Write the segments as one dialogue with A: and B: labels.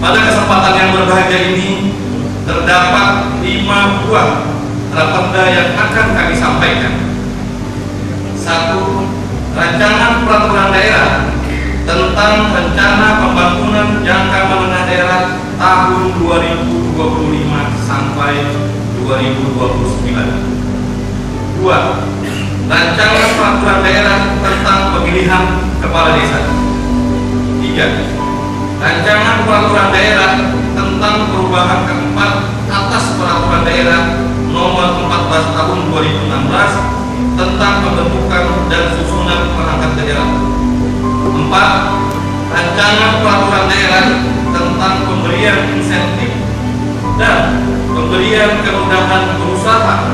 A: Pada kesempatan yang berbahagia ini terdapat 5 buah raperda yang akan kami sampaikan. 1. Rancangan peraturan daerah tentang rencana pembangunan jangka menengah daerah tahun 2025 sampai 2029. 2. Rancangan peraturan daerah tentang pemilihan kepala desa. 3. Rancangan peraturan daerah tentang perubahan keempat atas peraturan daerah nomor 14 tahun 2016 tentang pembentukan dan susunan perangkat daerah. 4. Rancangan peraturan daerah tentang pemberian insentif dan pemberian kemudahan berusaha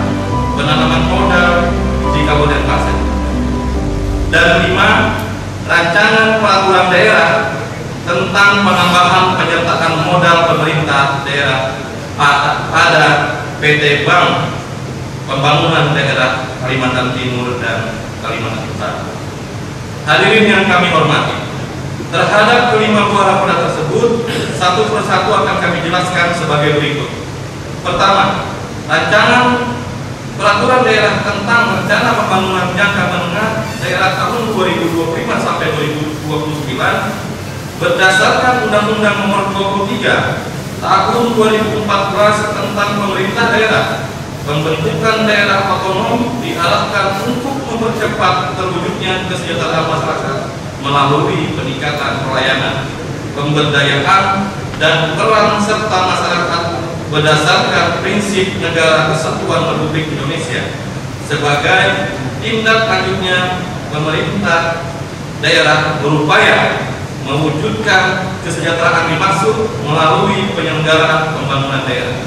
A: penanaman modal di Kabupaten Klaten. Dan 5. Rancangan peraturan daerah tentang penambahan penyertaan modal pemerintah daerah pada PT Bank Pembangunan Daerah Kalimantan Timur dan Kalimantan Utara. Hadirin yang kami hormati, terhadap kelima buah raperda tersebut, satu persatu akan kami jelaskan sebagai berikut. Pertama, rancangan peraturan daerah tentang rencana pembangunan jangka menengah daerah tahun 2025 sampai 2029 berdasarkan Undang-Undang Nomor 23 Tahun 2014 tentang pemerintah daerah. Pembentukan daerah otonom diarahkan untuk mempercepat terwujudnya kesejahteraan masyarakat melalui peningkatan pelayanan, pemberdayaan, dan peran serta masyarakat berdasarkan prinsip Negara Kesatuan Republik Indonesia. Sebagai tindak lanjutnya, pemerintah daerah berupaya mewujudkan kesejahteraan dimaksud melalui penyelenggaraan pembangunan daerah.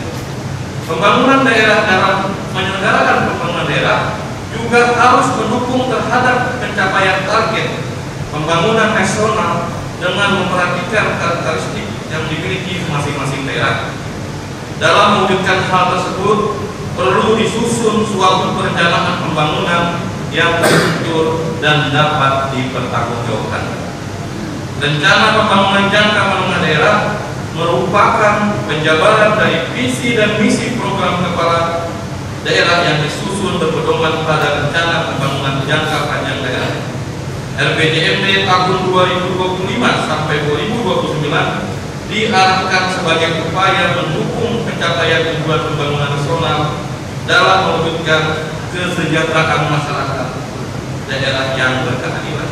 A: Pembangunan daerah dalam menyelenggarakan pembangunan daerah juga harus mendukung terhadap pencapaian target pembangunan nasional dengan memperhatikan karakteristik yang dimiliki masing-masing daerah. Dalam mewujudkan hal tersebut, perlu disusun suatu perencanaan pembangunan yang terstruktur dan dapat dipertanggungjawabkan. Rencana pembangunan jangka menengah daerah merupakan penjabaran dari visi dan misi program kepala daerah yang disusun berpedoman pada rencana pembangunan jangka panjang daerah RPJMD tahun 2025 sampai 2029 diarahkan sebagai upaya mendukung pencapaian tujuan pembangunan nasional dalam mewujudkan kesejahteraan masyarakat daerah yang berkeadilan.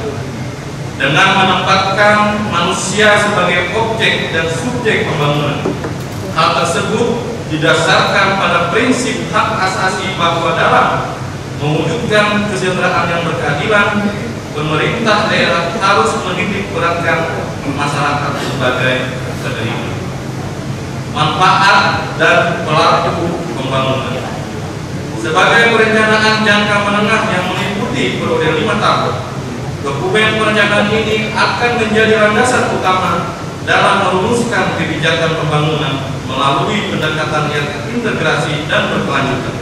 A: Dengan menempatkan manusia sebagai objek dan subjek pembangunan, hal tersebut didasarkan pada prinsip hak asasi bahwa dalam mewujudkan kesejahteraan yang berkeadilan, pemerintah daerah harus menitik beratkan masyarakat sebagai penerima manfaat dan pelaku pembangunan. Sebagai perencanaan jangka menengah yang meliputi periode 5 tahun, dokumen perencanaan ini akan menjadi landasan utama dalam merumuskan kebijakan pembangunan melalui pendekatan yang terintegrasi dan berkelanjutan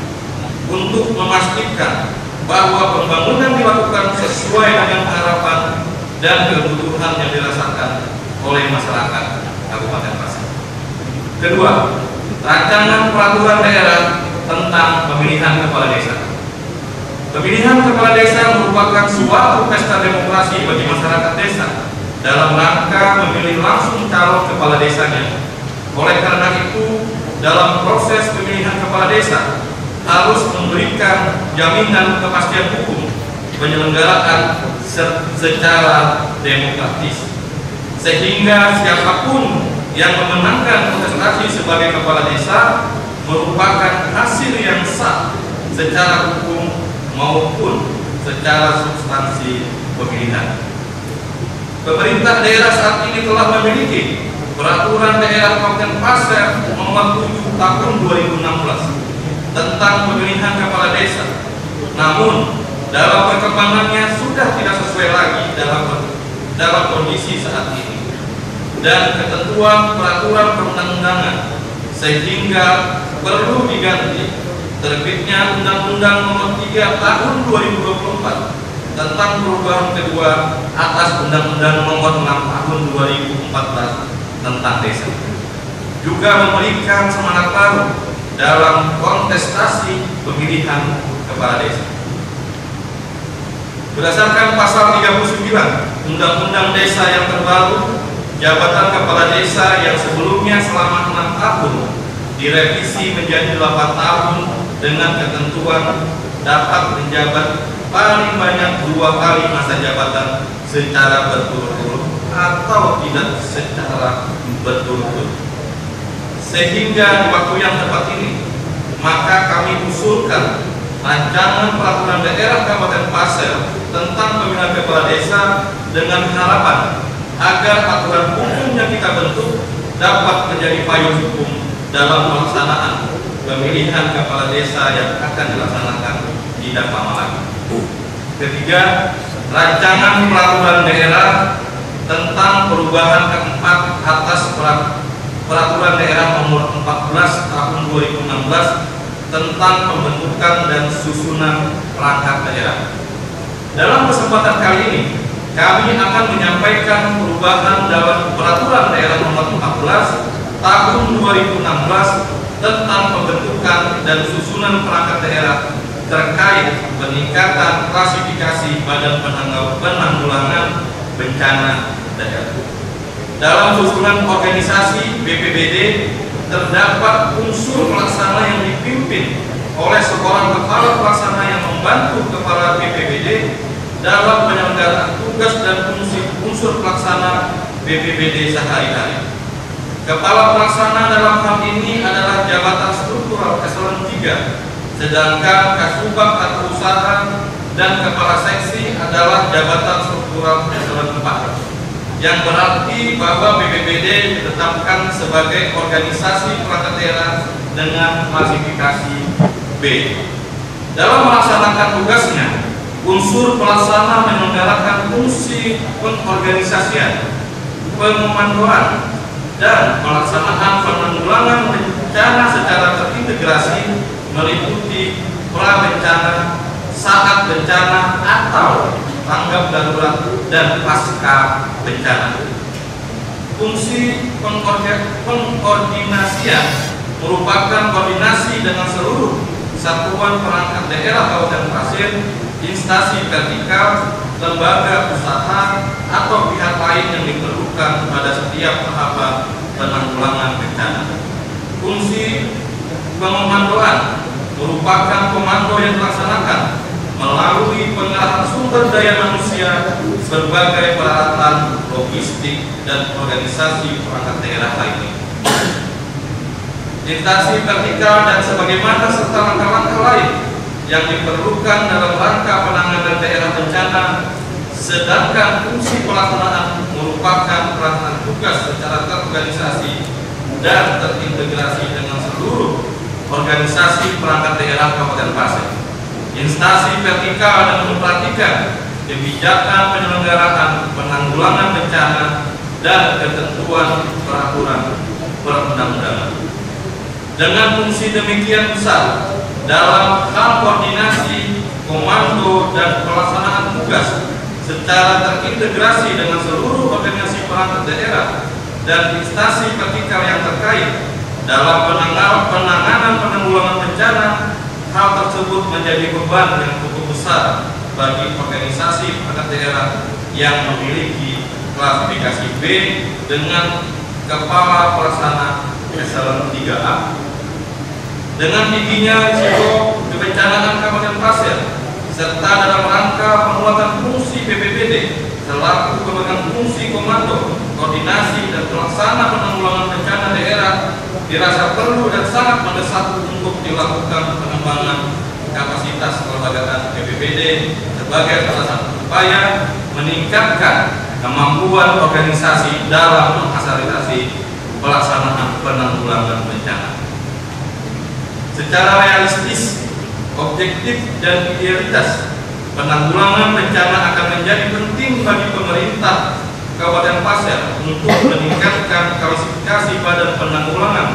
A: untuk memastikan bahwa pembangunan dilakukan sesuai dengan harapan dan kebutuhan yang dirasakan oleh masyarakat Kabupaten Klaten. Kedua, rancangan peraturan daerah tentang pemilihan kepala desa. Pemilihan kepala desa merupakan suatu pesta demokrasi bagi masyarakat desa dalam rangka memilih langsung calon kepala desanya. Oleh karena itu, dalam proses pemilihan kepala desa harus memberikan jaminan kepastian hukum penyelenggaraan secara demokratis, sehingga siapapun yang memenangkan kontestasi sebagai kepala desa merupakan hasil yang sah secara hukum maupun secara substansi pemilihan. Pemerintah daerah saat ini telah memiliki Peraturan Daerah Kabupaten Pasir Nomor 7 Tahun 2016 tentang pemilihan kepala desa. Namun, dalam perkembangannya sudah tidak sesuai lagi dalam kondisi saat ini dan ketentuan peraturan perundang-undangan, sehingga perlu diganti terbitnya Undang-Undang Nomor 3 Tahun 2024 tentang perubahan kedua atas Undang-Undang Nomor 6 Tahun 2014 tentang desa. juga memberikan semangat baru dalam kontestasi pemilihan kepala desa. Berdasarkan pasal 39 Undang-Undang Desa yang terbaru, jabatan kepala desa yang sebelumnya selama 6 tahun direvisi menjadi 8 tahun dengan ketentuan dapat menjabat paling banyak 2 kali masa jabatan secara berturut-turut atau tidak secara berturut-turut. Sehingga di waktu yang tepat ini, maka kami usulkan rancangan peraturan daerah Kabupaten Pasir tentang pemilihan kepala desa dengan harapan agar aturan hukum yang kita bentuk dapat menjadi payung hukum dalam pelaksanaan pemilihan kepala desa yang akan dilaksanakan tidak lama lagi. Ketiga, rancangan peraturan daerah tentang perubahan keempat atas peraturan daerah nomor 14 tahun 2016 tentang pembentukan dan susunan perangkat daerah. Dalam kesempatan kali ini, kami akan menyampaikan perubahan dalam peraturan daerah nomor 14 tahun 2016 tentang pembentukan dan susunan perangkat daerah terkait peningkatan klasifikasi Badan Penanggulangan Bencana Daerah. Dalam susunan organisasi BPBD terdapat unsur pelaksana yang dipimpin oleh seorang kepala pelaksana yang membantu kepala BPBD dalam penyelenggaraan tugas dan fungsi unsur pelaksana BPBD sehari-hari. Kepala pelaksana dalam hal ini adalah jabatan struktural eselon 3, sedangkan kasubag atau usaha dan kepala seksi adalah jabatan struktural eselon 4, yang berarti bahwa BPBD ditetapkan sebagai organisasi perangkat daerah dengan klasifikasi B. Dalam melaksanakan tugasnya, unsur pelaksana menyelenggarakan fungsi pengorganisasian, pengomandoan, dan pelaksanaan penanggulangan bencana secara terintegrasi meliputi pra-bencana, saat bencana atau tanggap darurat, dan pasca bencana. Fungsi pengkoordinasian merupakan koordinasi dengan seluruh satuan perangkat daerah Kabupaten Pasir, instansi vertikal, lembaga usaha, atau pihak lain yang diperlukan pada setiap tahapan penanggulangan bencana. Fungsi pengomandoan merupakan komando yang dilaksanakan melalui pengerahan sumber daya manusia, berbagai peralatan, logistik, dan organisasi perangkat daerah lainnya. Instansi vertikal dan sebagaimana serta langkah-langkah lain yang diperlukan dalam rangka penanganan daerah bencana, sedangkan fungsi pelaksanaan merupakan pelaksanaan tugas secara terorganisasi dan terintegrasi dengan seluruh organisasi perangkat daerah Kabupaten Pasir. Instansi vertikal dan memperhatikan kebijakan penyelenggaraan penanggulangan bencana dan ketentuan peraturan perundang-undangan. Dengan fungsi demikian besar dalam hal koordinasi, komando, dan pelaksanaan tugas secara terintegrasi dengan seluruh organisasi perangkat daerah dan instansi vertikal yang terkait dalam penanganan penanggulangan bencana, hal tersebut menjadi beban yang cukup besar bagi organisasi perangkat daerah yang memiliki klasifikasi B dengan kepala pelaksana eselon 3A. Dengan tingginya risiko kebencanaan Kabupaten Pasir serta dalam rangka penguatan fungsi BPBD selaku pemegang fungsi komando, koordinasi, dan pelaksana penanggulangan bencana daerah, dirasa perlu dan sangat mendesak untuk dilakukan pengembangan kapasitas kelembagaan BPBD sebagai salah satu upaya meningkatkan kemampuan organisasi dalam mengfasilitasi pelaksanaan penanggulangan bencana. Secara realistis, objektif, dan idealitas, penanggulangan bencana akan menjadi penting bagi pemerintah Kabupaten Pasir untuk meningkatkan klasifikasi Badan Penanggulangan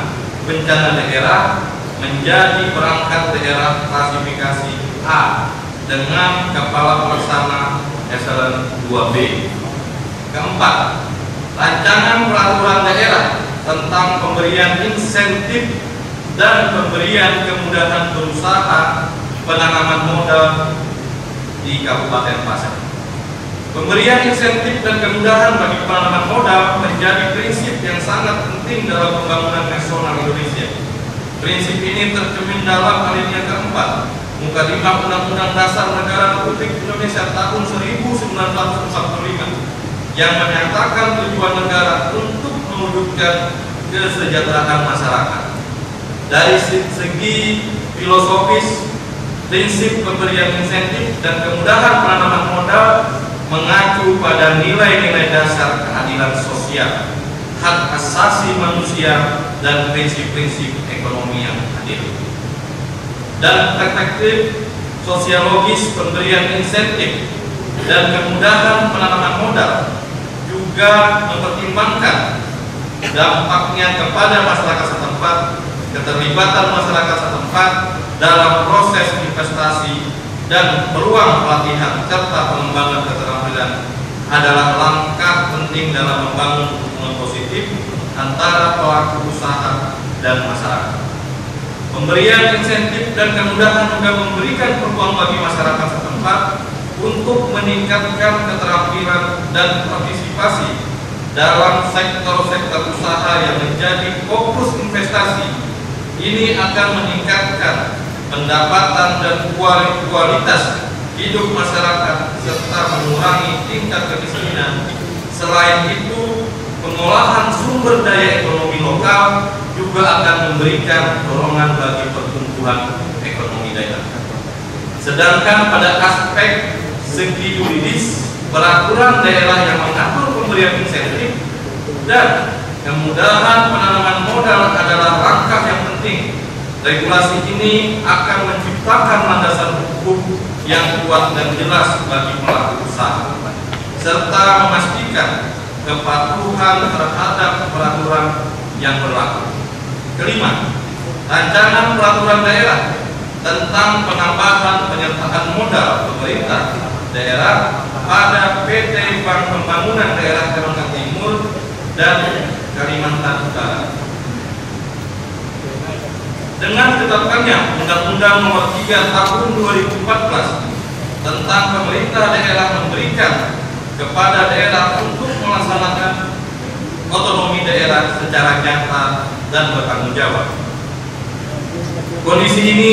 A: Bencana Daerah menjadi perangkat daerah klasifikasi A dengan kepala pelaksana eselon 2B. Keempat, rancangan peraturan daerah tentang pemberian insentif dan pemberian kemudahan berusaha penanaman modal di Kabupaten Pasir. Pemberian insentif dan kemudahan bagi penanaman modal menjadi prinsip yang sangat penting dalam pembangunan nasional Indonesia. Prinsip ini tercermin dalam alinea keempat muka 5 Undang-Undang Dasar Negara Republik Indonesia tahun 1945 yang menyatakan tujuan negara untuk mewujudkan kesejahteraan masyarakat. Dari segi filosofis, prinsip pemberian insentif dan kemudahan penanaman modal mengacu pada nilai-nilai dasar keadilan sosial, hak asasi manusia, dan prinsip-prinsip ekonomi yang adil. Dan perspektif sosiologis pemberian insentif dan kemudahan penanaman modal juga mempertimbangkan dampaknya kepada masyarakat setempat, keterlibatan masyarakat setempat dalam proses investasi, dan peluang pelatihan serta pengembangan keterampilan adalah langkah penting dalam membangun hubungan positif antara pelaku usaha dan masyarakat. Pemberian insentif dan kemudahan juga memberikan peluang bagi masyarakat setempat untuk meningkatkan keterampilan dan partisipasi dalam sektor-sektor usaha yang menjadi fokus investasi. Ini akan meningkatkan pendapatan dan kualitas hidup masyarakat serta mengurangi tingkat kemiskinan. Selain itu, pengolahan sumber daya ekonomi lokal juga akan memberikan dorongan bagi pertumbuhan ekonomi daerah. Sedangkan pada aspek segi yuridis, peraturan daerah yang mengatur pemberian insentif dan kemudahan penanaman modal adalah langkah yang penting. Regulasi ini akan menciptakan landasan hukum yang kuat dan jelas bagi pelaku usaha, serta memastikan kepatuhan terhadap peraturan yang berlaku. Kelima, rancangan peraturan daerah tentang penambahan penyertaan modal pemerintah daerah pada PT Bank Pembangunan Daerah Kalimantan Timur dan Kalimantan Utara. Dengan ditetapkannya Undang-Undang Nomor 3 Tahun 2014 tentang pemerintah daerah memberikan kepada daerah untuk melaksanakan otonomi daerah secara nyata dan bertanggung jawab. Kondisi ini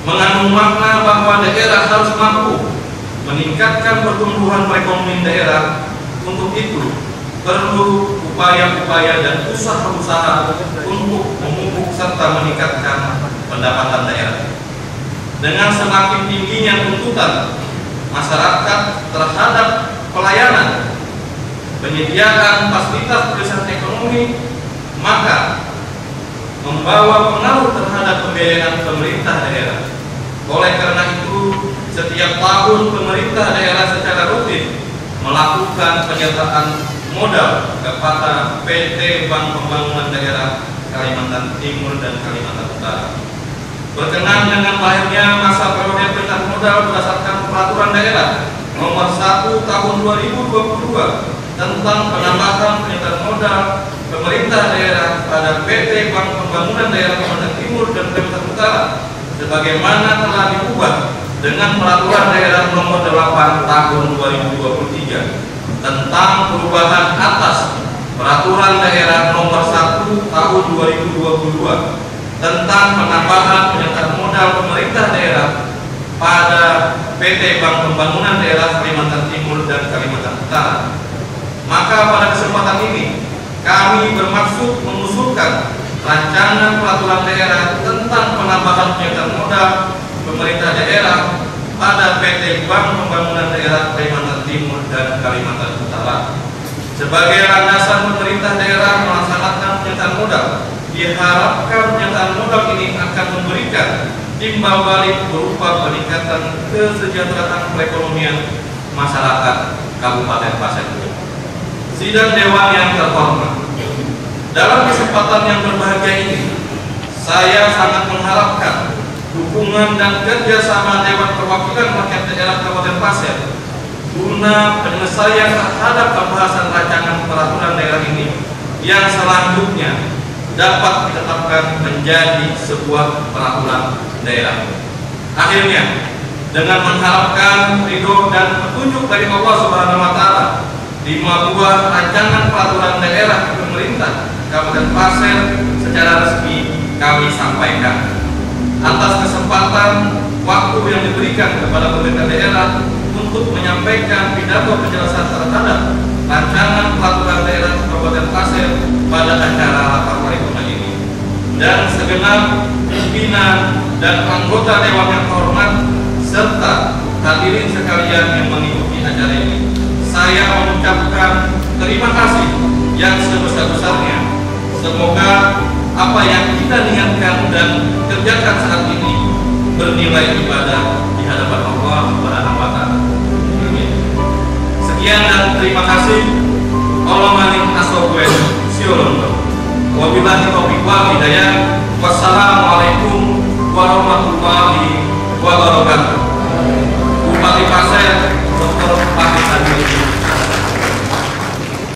A: mengandung makna bahwa daerah harus mampu meningkatkan pertumbuhan perekonomian daerah. Untuk itu perlu upaya-upaya dan usaha-usaha untuk memupuk serta meningkatkan pendapatan daerah. Dengan semakin tingginya tuntutan masyarakat terhadap pelayanan, penyediaan fasilitas penyelesaian ekonomi, maka membawa pengaruh terhadap pembiayaan pemerintah daerah. Oleh karena itu, setiap tahun pemerintah daerah secara rutin melakukan penyertaan modal kepada PT Bank Pembangunan Daerah Kalimantan Timur dan Kalimantan Utara. Berkenan dengan lahirnya masa periode penyertaan modal berdasarkan peraturan daerah Nomor 1 Tahun 2022 tentang penambahan penyertaan modal pemerintah daerah pada PT Bank Pembangunan Daerah Kalimantan Timur dan Kalimantan Utara, sebagaimana telah diubah dengan peraturan daerah Nomor 8 Tahun 2023 tentang perubahan atas peraturan daerah Nomor 1 Tahun 2022 tentang penambahan penyertaan modal pemerintah daerah pada PT Bank Pembangunan Daerah Kalimantan Timur dan Kalimantan Utara. Maka pada kesempatan ini kami bermaksud mengusulkan rancangan peraturan daerah tentang penambahan penyertaan modal pemerintah daerah pada PT Bank Pembangunan Daerah Kalimantan Timur dan Kalimantan Utara. Sebagai landasan pemerintah daerah melaksanakan penyertaan modal, diharapkan penyertaan modal ini akan memberikan timbal balik berupa peningkatan kesejahteraan perekonomian masyarakat Kabupaten Pasir. Sidang Dewan yang terhormat, dalam kesempatan yang berbahagia ini, saya sangat mengharapkan dukungan dan kerjasama Dewan Perwakilan Rakyat Daerah Kabupaten Pasir guna penyelesaian terhadap pembahasan rancangan peraturan daerah ini yang selanjutnya dapat ditetapkan menjadi sebuah peraturan daerah. Akhirnya, dengan mengharapkan ridho dan petunjuk dari Allah Subhanahu wa Ta'ala, 5 buah rancangan peraturan daerah pemerintah Kabupaten Pasir secara resmi kami sampaikan. Atas kesempatan waktu yang diberikan kepada pemerintah daerah untuk menyampaikan pidato penjelasan terhadap rancangan peraturan daerah Kabupaten Pasir pada acara rapat paripurna ini, dan segenap pimpinan dan anggota dewan yang terhormat serta hadirin sekalian yang mengikuti acara ini, saya mengucapkan terima kasih yang sebesar-besarnya. Semoga apa yang kita niatkan dan kerjakan saat ini bernilai ibadah di hadapan Allah Subhanahu wa Ta'ala. Sekian dan terima kasih. Allah maning asawwen siolondo. Wabillahi taufiq wal hidayah.